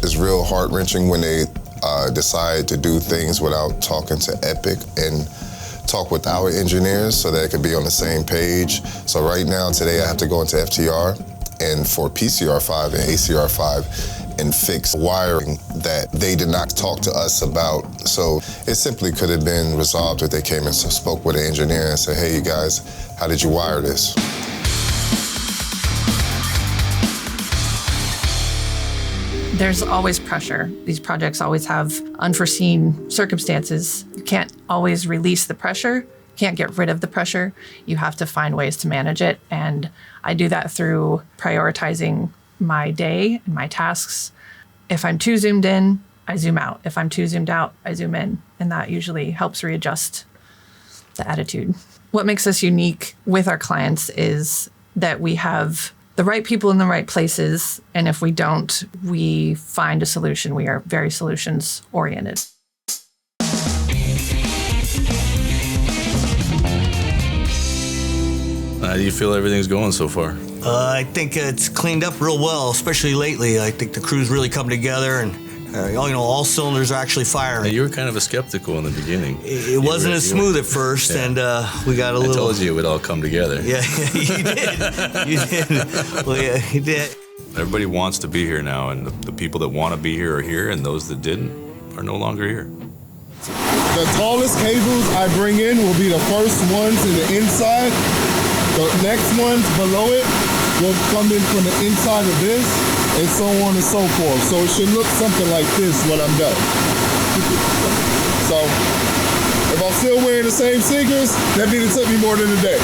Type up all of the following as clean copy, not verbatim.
It's real heart-wrenching when they decide to do things without talking to Epic and talk with our engineers so that it could be on the same page. So right now, today, I have to go into FTR and for PCR5 and ACR5 and fix wiring that they did not talk to us about. So it simply could have been resolved if they came and spoke with an engineer and said, hey, you guys, how did you wire this? There's always pressure. These projects always have unforeseen circumstances. You can't always release the pressure. You can't get rid of the pressure. You have to find ways to manage it. And I do that through prioritizing my day and my tasks. If I'm too zoomed in, I zoom out. If I'm too zoomed out, I zoom in. And that usually helps readjust the attitude. What makes us unique with our clients is that we have the right people in the right places. And if we don't, we find a solution. We are very solutions oriented. How do you feel everything's going so far? I think it's cleaned up real well, especially lately. I think the crew's really come together and all cylinders are actually firing. You were kind of a skeptical in the beginning. It wasn't as smooth at first, yeah. And we got a little... I told you it would all come together. Yeah, you did. You did. Well, yeah, you did. Everybody wants to be here now, and the people that want to be here are here, and those that didn't are no longer here. The tallest cables I bring in will be the first ones in the inside. The next ones below it will come in from the inside of this, and so on and so forth. So it should look something like this when I'm done. So if I'm still wearing the same sneakers, that means it took me more than a day.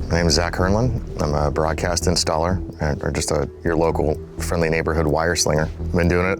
My name is Zach Hernlin. I'm a broadcast installer, or just your local friendly neighborhood wire slinger. I've been doing it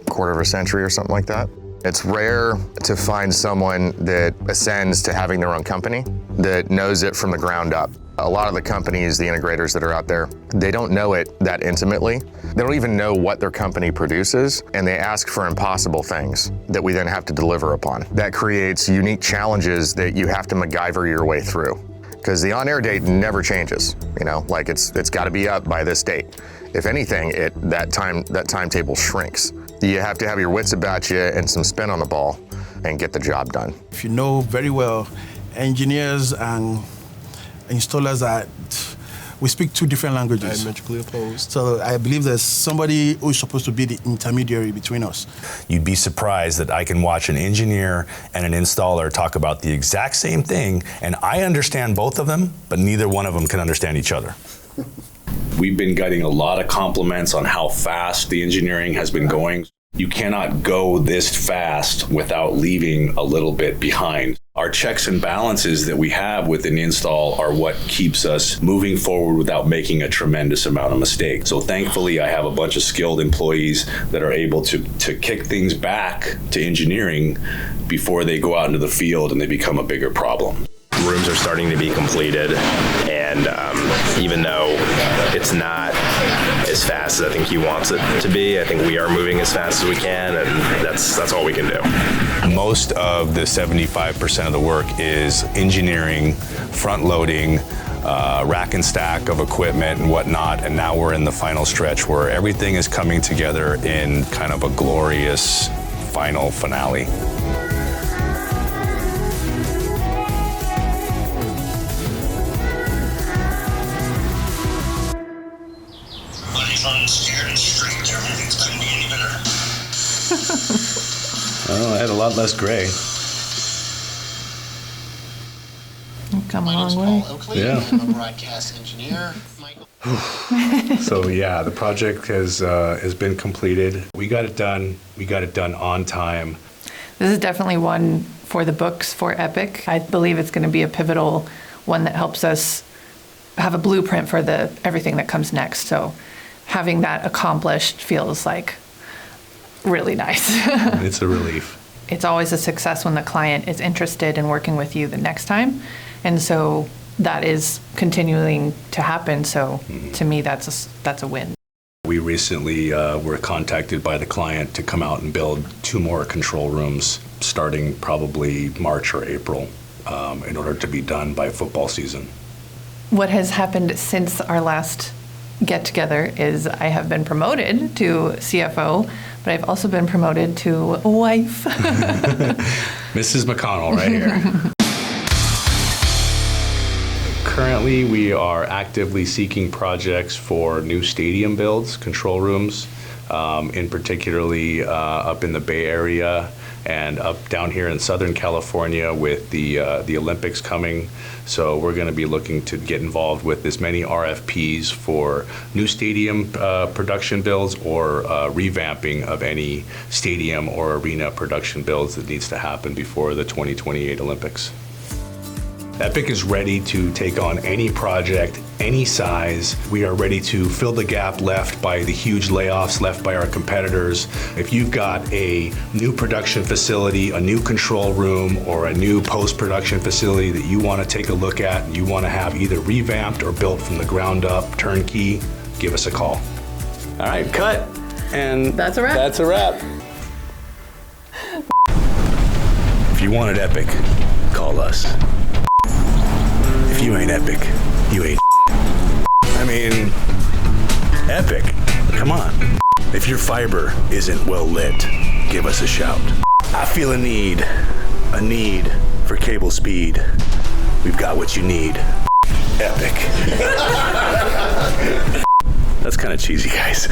a quarter of a century or something like that. It's rare to find someone that ascends to having their own company that knows it from the ground up. A lot of the companies, the integrators that are out there, they don't know it that intimately. They don't even know what their company produces, and they ask for impossible things that we then have to deliver upon. That creates unique challenges that you have to MacGyver your way through. Because the on-air date never changes, like it's got to be up by this date. If anything, that timetable shrinks. You have to have your wits about you and some spin on the ball and get the job done. If you know very well, engineers and installers we speak two different languages. Diametrically opposed. So I believe there's somebody who is supposed to be the intermediary between us. You'd be surprised that I can watch an engineer and an installer talk about the exact same thing, and I understand both of them, but neither one of them can understand each other. We've been getting a lot of compliments on how fast the engineering has been going. You cannot go this fast without leaving a little bit behind. Our checks and balances that we have with an install are what keeps us moving forward without making a tremendous amount of mistakes. So thankfully, I have a bunch of skilled employees that are able to kick things back to engineering before they go out into the field and they become a bigger problem. Rooms are starting to be completed, and even though it's not as fast as I think he wants it to be, I think we are moving as fast as we can, and that's all we can do. Most of the 75% of the work is engineering, front loading, rack and stack of equipment and whatnot, and now we're in the final stretch where everything is coming together in kind of a glorious final finale. Scared and strange. Everything's couldn't be any better. Oh, I had a lot less gray. You've come a long way. Oakley. Yeah. I'm a broadcast engineer. Michael. So yeah, the project has been completed. We got it done. We got it done on time. This is definitely one for the books for Epic. I believe it's going to be a pivotal one that helps us have a blueprint for everything that comes next. So having that accomplished feels like really nice. It's a relief. It's always a success when the client is interested in working with you the next time. And so that is continuing to happen. So to me, that's a win. We recently were contacted by the client to come out and build 2 more control rooms starting probably March or April in order to be done by football season. What has happened since our last get together is I have been promoted to CFO, but I've also been promoted to a wife. Mrs. McConnell right here. Currently, we are actively seeking projects for new stadium builds, control rooms, in particularly up in the Bay Area and up down here in Southern California with the Olympics coming. So we're going to be looking to get involved with as many RFPs for new stadium production builds or revamping of any stadium or arena production builds that needs to happen before the 2028 Olympics. Epic is ready to take on any project, any size. We are ready to fill the gap left by the huge layoffs left by our competitors. If you've got a new production facility, a new control room, or a new post-production facility that you want to take a look at and you want to have either revamped or built from the ground up, turnkey, give us a call. All right, cut. And That's a wrap. That's a wrap. If you wanted Epic, call us. If you ain't Epic, you ain't. I mean, Epic, come on. If your fiber isn't well lit, give us a shout. I feel a need for cable speed. We've got what you need. Epic. That's kind of cheesy, guys.